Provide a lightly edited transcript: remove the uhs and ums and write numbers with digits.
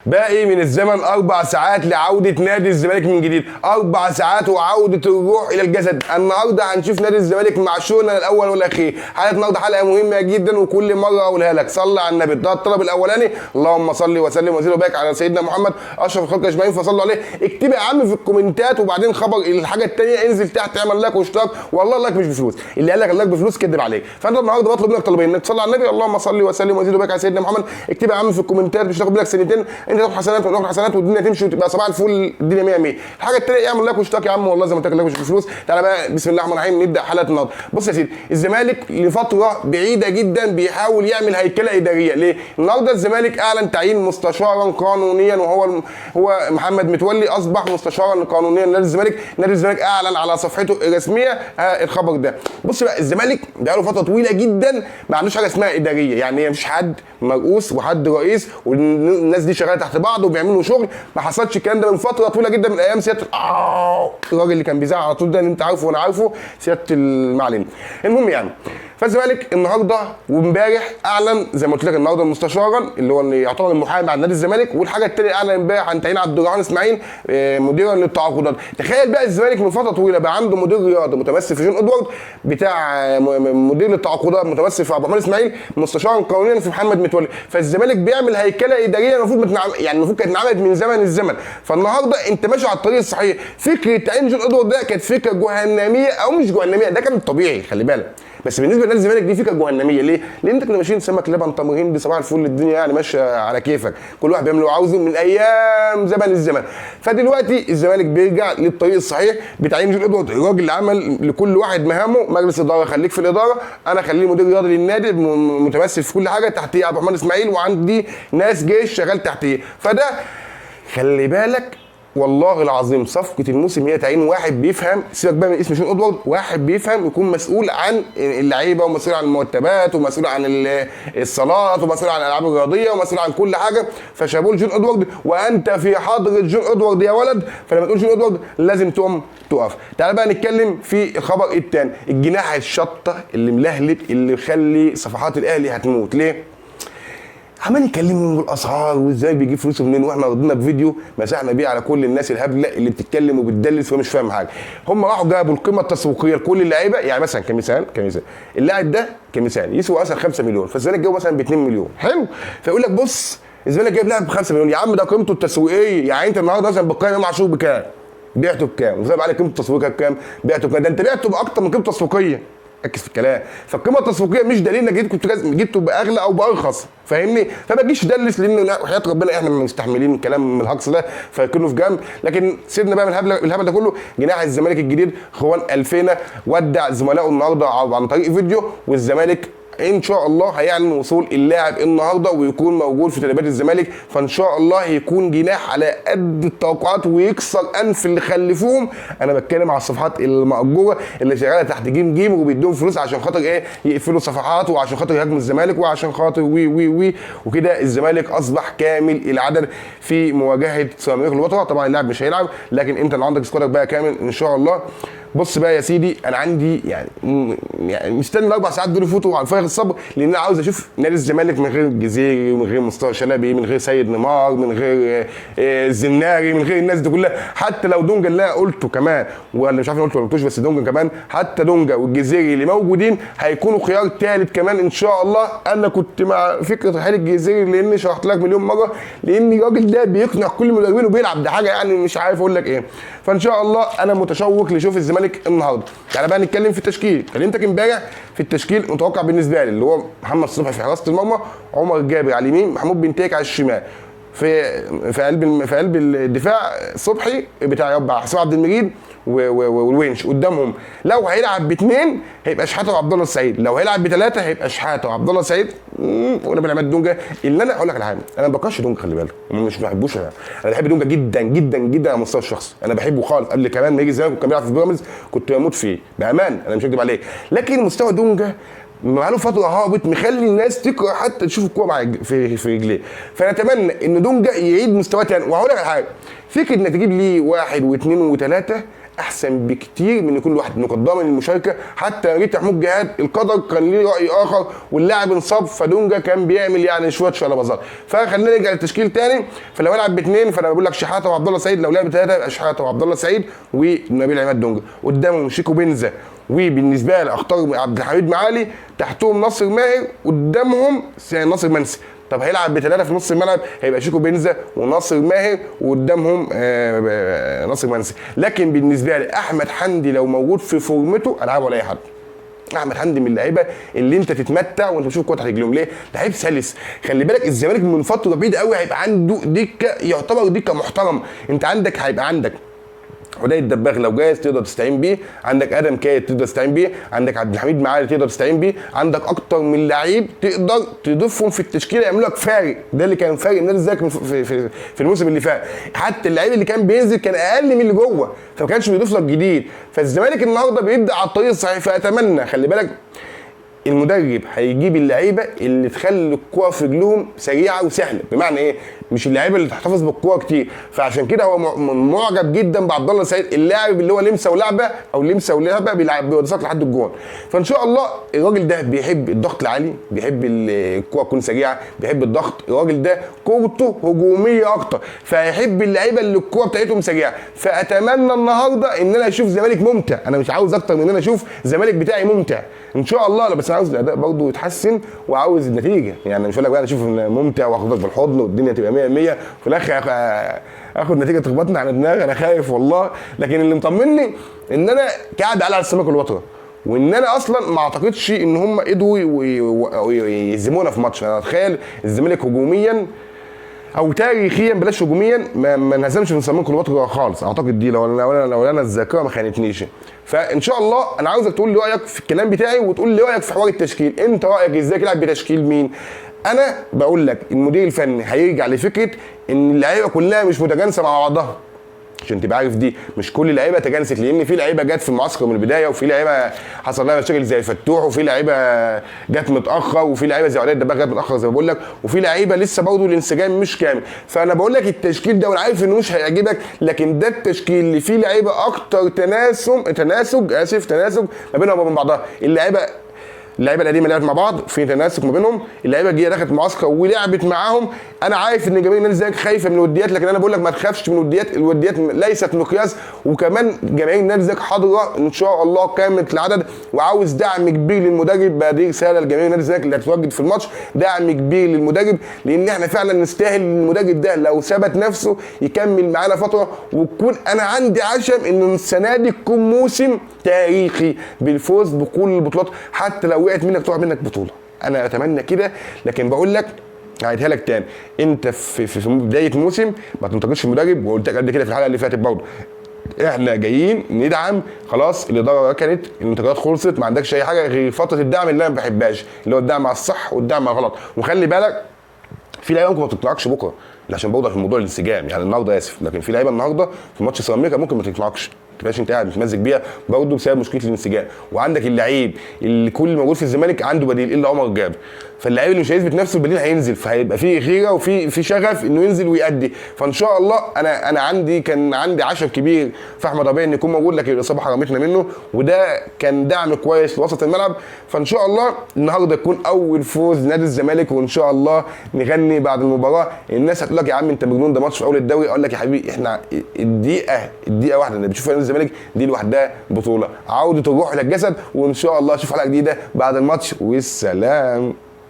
باقي من الزمن 4 ساعات لعودة نادي الزمالك من جديد، 4 ساعات وعودة الروح إلى الجسد. النهارده هنشوف نادي الزمالك مع شغلنا الأول والأخير. حلقة النهارده حلقة مهمة جدا وكل مرة أقولها لك، صلي على النبي. ده الطلب الأولاني، اللهم صل وسلم وزد وبارك على سيدنا محمد أشرف الخلق أجمعين فصلوا عليه. اكتب يا عم في الكومنتات وبعدين خبر الحاجة الثانية، انزل تحت اعمل لايك واشتراك، والله اللايك مش بفلوس، اللي قال لك اللايك بفلوس كدب عليك. فأنت النهارده بطلب منك طلبين، إنك تصلي على النبي، اللهم صل وسلم وزد وبارك على سيدنا محمد. اكتب يا عم في الكومنتات، مش هتاخد منك سنتين، أنت تاخد حسنات حسنات والدنيا تمشي وتبقى صباح الفل، الدنيا 100 100. الحاجه الثانيه اعمل لايك واشتراك يا عم، والله زي ما قلت لك لايك مش بفلوس. تعالى بقى بسم الله الرحمن الرحيم نبدا حلقه النهارده. بص يا سيدي، الزمالك لفتره بعيده جدا بيحاول يعمل هيكله اداريه. ليه؟ النهارده الزمالك اعلن تعيين مستشارا قانونيا، وهو محمد متولي اصبح مستشارا قانونيا لنادي الزمالك. نادي الزمالك اعلن على صفحته الرسميه الخبر ده. بص بقى، الزمالك بقاله فتره طويله جدا ما عندوش حاجه اسمها اداريه، يعني مفيش حد مرؤوس وحد رئيس والناس دي شغاله تحت بعض وبيعملوا شغل. ما حصلش الكلام ده من فتره طويله جدا من ايام سياده الراجل اللي كان بيزعق على طول ده، اللي انت عارفه وانا عارفه، سياده المعلم. المهم يعني، فالزمالك النهارده وامبارح اعلن زي ما قلت لك النهارده مستشارا اللي هو اللي يعتبر المحامي عن نادي الزمالك، والحاجه الثانيه اعلن امبارح عن تعيين عبد الرحمن اسماعيل مديرا للتعاقدات. تخيل بقى الزمالك من فتره طويله بقى عنده مدير رياضه متمثل في جون ادوارد، بتاع مدير للتعاقدات متمثل في عبد الرحمن اسماعيل، مستشارا قانونيا في محمد متولي. فالزمالك بيعمل هيكله اداريه المفروض يعني المفروض كانت اتعملت من زمن الزمن. فالنهارده انت ماشي على الطريق الصحيح. فكره تعيين جون ادوارد ده كانت فكره جهنميه، او مش جهنميه، ده كان الطبيعي، خلي بالك. بس بالنسبه لنادي الزمالك دي فكره جهنميه. ليه؟ لان انت كنا ماشيين سمك لبن تمر هندي صباح الفل، الدنيا يعني ماشيه على كيفك، كل واحد بيعمل اللي عاوزه من ايام زمن الزمن. فدلوقتي الزمالك بيرجع للطريق الصحيح بتعيين جون ادوارد، الراجل اللي عمل لكل واحد مهامه. مجلس اداره خليك في الاداره، انا خليه مدير رياضي للنادي متمثل في كل حاجه، تحتيه عبد الرحمن اسماعيل وعندي ناس جيش شغال تحتيه. فده خلي بالك والله العظيم صفقه الموسم هي تعيين واحد بيفهم، سيبك بقى من اسم جون ادوارد، واحد بيفهم يكون مسؤول عن اللعيبه ومسؤول عن المرتبات ومسؤول عن الصالات ومسؤول عن الالعاب الرياضيه ومسؤول عن كل حاجه. فشابوه جون ادوارد، وانت في حضره جون ادوارد يا ولد، فلما تقول جون ادوارد لازم تقوم تقف. تعال بقى نتكلم في الخبر الثاني، الجناح الشطه اللي ملهلب اللي مخلي صفحات الاهلي هتموت. ليه؟ عمال يكلمهم بالاسعار وازاي بيجيب فلوسه منين، واحنا ردنا بفيديو مسحنا بيه على كل الناس الهبله اللي بتتكلم وبتدلس ومش فاهم حاجه. هم راحوا جابوا القيمه التسويقيه لكل اللعيبه، يعني مثلا كمثال اللاعب ده كمثال يسوى مثلا 5 مليون، فالزمالك جابه مثلا ب 2 مليون، حلو. فيقول لك بص الزمالك جايب لاعب ب 5 مليون، يا عم ده قيمته التسويقيه. يعني انت النهارده مثلا بتقيم امام عاشور بكام؟ بعته بكام؟ وزي ما عليه قيمته التسويقيه بكام؟ بعته بكام؟ ده انت بعته باكتر من قيمته التسويقيه. ركز في الكلام. فالقيمه التسويقيه مش دليل انك جبته باغلى او بارخص، فاهمني؟ فما تجيش تدلس، لان وحياه ربنا احنا مستحملين الكلام من الهجص ده فيكونوا في جنب. لكن سيبنا بقى من الهبل ده كله. جناح الزمالك الجديد خوان الفينا ودع زملائه النهارده عن طريق فيديو، والزمالك ان شاء الله هيعلن وصول اللاعب النهارده ويكون موجود في تدريبات الزمالك. فان شاء الله هيكون جناح على قد التوقعات ويكسر انف اللي خلفوهم. انا بتكلم على الصفحات المأجوره اللي شغاله تحت جيم وبيدوهم فلوس عشان خاطر ايه؟ يقفلوا صفحات وعشان خاطر يهاجموا الزمالك وعشان خاطر وي وكده. الزمالك اصبح كامل العدد في مواجهه سيراميكا كليوباترا. طبعا اللاعب مش هيلعب، لكن انت اللي عندك سكوادك بقى كامل ان شاء الله. بص بقى يا سيدي، انا عندي يعني مستني ال4 ساعات دول يفوتوا على فارغ الصبر، لان انا عاوز اشوف نادي الزمالك من غير الجزيري ومن غير مصطفى شلبي، من غير سيد نيمار، من غير الزناري، من غير الناس دي كلها. حتى لو دونجا اللي انا قلته كمان، ولا مش عارف قلته ولا قلتوش، بس دونجا كمان، حتى دونجا والجزيري اللي موجودين هيكونوا خيار ثالث كمان ان شاء الله. انا كنت مع فكره رحيل الجزيري لاني شرحت لك مليون مره، لان الراجل ده بيقنع كل المدربين وبيلعب، ده حاجه يعني مش عارف اقول لك ايه. فان شاء الله انا متشوق لشوف الزمالك النهارده. تعالى بقى نتكلم في التشكيل. كلمتك امبارح في التشكيل متوقع بالنسبه لي، اللي هو محمد صبحي في حراسه المرمى، عمر جابر على اليمين، محمود بنتيك على الشمال، في قلب الدفاع صبحي بتاع يبقى حسام عبد المجيد والونش قدامهم. لو هيلعب باثنين هيبقى شحاته وعبد الله السعيد، لو هيلعب بثلاثه هيبقى شحاته وعبد الله السعيد وانا بنعمل دونجا. اللي انا اقول لك على حاجه، انا ما بكرهش دونجا، خلي بالك، مش بحبوش. انا بحب دونجا جدا جدا جدا على المستوى الشخصي، انا بحبه خالص. قبل كمان ما يجي الزمالك وكان بيلعب في بيراميدز كنت بموت فيه بامان، انا مش هكدب عليك. لكن مستوى دونجا بقاله فتره هابط، مخلي الناس تكره حتى تشوف الكوره مع في رجليه. فنتمنى ان دونجا يعيد مستواه تاني. وهقول لك على حاجه، فكره انك تجيب لي 1 و2 و3 احسن بكتير من كل واحد، انه كان ضامن المشاركه. حتى جيت محمود جهاد القدر كان ليه راي اخر واللاعب انصاب، فدونجا كان بيعمل يعني شويه شلبازات. فخلينا نرجع للتشكيل تاني. فلو العب باثنين فانا بقول لك شحاته وعبد الله سعيد، لو لعب بثلاثه يبقى شحاته وعبد الله سعيد ونبيل عماد دونجا، قدامهم شيكو بنزا، وبالنسبه لي اختار عبد الحميد معالي، تحتهم ناصر ماهر، قدامهم ناصر منسي. طب هيلعب بثلاثه في نص الملعب، هيبقى شيكو بنزا وناصر ماهر وقدامهم ناصر منسي. لكن بالنسبه لي احمد حمدي لو موجود في فورمته العبه ولا اي حد. احمد حمدي من اللعيبه اللي انت تتمتع وانت بتشوف كوره تحت رجلهم. ليه؟ لعيب سلس. خلي بالك الزمالك من فتره بعيده قوي هيبقى عنده دكه يعتبر دكه محترم. انت عندك هيبقى عندك حدي الدباغ لو جاهز تقدر تستعين بيه، عندك ادم كايت تقدر تستعين بيه، عندك عبد الحميد معالي تقدر تستعين بيه، عندك اكتر من لعيب تقدر تضيفهم في التشكيله يعملوا لك فارق. ده اللي كان فارق النادي الزمالك في الموسم اللي فات. حتى اللعيب اللي كان بينزل كان اقل من اللي جوه، فما كانش بيضيف لك جديد. فالزمالك النهارده بيبدا على الطريق الصحيح. فاتمنى خلي بالك المدرب هيجيب اللعيبه اللي تخلي الكوره في رجلهم سريعه وسهله. بمعنى ايه؟ مش اللعيبه اللي تحتفظ بالكوره كتير. فعشان كده هو معجب جدا بعبد الله سعيد، اللاعب اللي هو لمسه ولعبه او لمسه ولعبه بيوصلك لحد الجون. فان شاء الله الراجل ده بيحب الضغط العالي، بيحب الكوره تكون سريعه، بيحب الضغط. الراجل ده كورته هجوميه اكتر، فهيحب اللعيبه اللي الكوره بتاعتهم سريعه. فاتمنى النهارده ان انا اشوف زمالك ممتع. انا مش عاوز اكتر من ان انا اشوف زمالك بتاعي ممتع ان شاء الله. بس انا عاوز الاداء برضه يتحسن وعاوز النتيجه. يعني مش هقول لك بقى انا اشوف ممتع واخدك بالحضن والدنيا تبقى 100 في الاخر اخد نتيجه تخبطني على دماغي. انا خايف والله. لكن اللي مطمني ان انا قاعد على السمك والوتر، وان انا اصلا ما اعتقدش ان هم قدروا يهزمونا في ماتش. انا اتخيل الزمالك هجوميا او تاريخيا بلاش هجوميا ما انهزمش من سمك والوتر خالص. اعتقد دي لو انا الذاكره ما خانتنيش. فان شاء الله انا عاوزك تقول لي رايك في الكلام بتاعي وتقول لي رايك في حوار التشكيل. انت رايك ازاي يلعب بتشكيل مين؟ انا بقول لك المدير الفني هيرجع لفكره ان اللعيبه كلها مش متجانسه مع بعضها. عشان تبقى عارف دي مش كل اللعيبه تجانست، لان في لعيبه جت في المعسكر من البدايه، وفي لعيبه حصل لها مشاكل زي فتوح، وفي لعيبه جت متاخر، وفي لعيبه زي علاء الدباغ جت متاخر زي ما بقول لك، وفي لعيبه لسه برضه الانسجام مش كامل. فانا بقول لك التشكيل ده وانا عارف انه مش هيعجبك، لكن ده التشكيل اللي فيه لعيبه اكتر تناسق ما بينها وبين بعضها. اللعيبه القديمه لعبت مع بعض في تناسق ما بينهم، اللعيبه الجديده دخلت معسكر ولعبت معاهم. انا عارف ان جماهير النادي الزمالك خايفه من الوديات، لكن انا بقول لك ما تخافش من الوديات. الوديات ليست مقياس، وكمان جماهير النادي الزمالك حاضره ان شاء الله كامله العدد. وعاوز دعم كبير للمدرب. دي رساله لجماهير النادي الزمالك اللي هتتواجد في الماتش، دعم كبير للمدرب، لان احنا فعلا نستاهل المدرب ده لو ثبت نفسه يكمل معانا فتره، وتكون انا عندي عشم ان السنه دي تكون موسم تاريخي بالفوز بكل البطولات، حتى لو وقعت منك تقع منك بطوله. انا اتمنى كده. لكن بقول لك هعيدها لك تاني، انت في بدايه موسم ما تنتقدش المدرب. وقلت لك قبل كده في الحلقه اللي فاتت برضه احنا جايين ندعم. خلاص الاداره ركنت، الانتقادات خلصت، ما عندكش اي حاجه غير فتره الدعم اللي انا ما بحبهاش، اللي هو الدعم على الصح والدعم على الغلط. وخلي بالك في لعيبه ممكن ما تطلعكش بكره عشان برضه في موضوع الانسجام. يعني النهارده اسف، لكن في لعيبه النهارده في ماتش سيراميكا ممكن ما تطلعكش، تبقاش انت قاعد متمزج بيها برضه بسبب مشكله الانسجام. وعندك اللعيب اللي كل موجود في الزمالك عنده بديل الا عمر جابر، فاللعيب اللي مش هيثبت نفسه البديل هينزل، فهيبقى فيه غيره وفي شغف انه ينزل ويأدي. فان شاء الله انا كان عندي عشم كبير في احمد ربيع ان يكون موجود، لكن الاصابه حرمتنا منه، وده كان دعم كويس لوسط الملعب. فان شاء الله النهارده يكون اول فوز نادي الزمالك، وان شاء الله نغني بعد المباراه. الناس هتقول لك يا عم انت مجنون، ده ماتش في اول الدوري. اقول لك يا حبيبي احنا الدقيقه واحده اللي بتشوف نادي الزمالك دي لوحدها بطوله. عوده الروح الى الجسد، وان شاء الله اشوف حلقه جديده بعد الماتش، والسلام.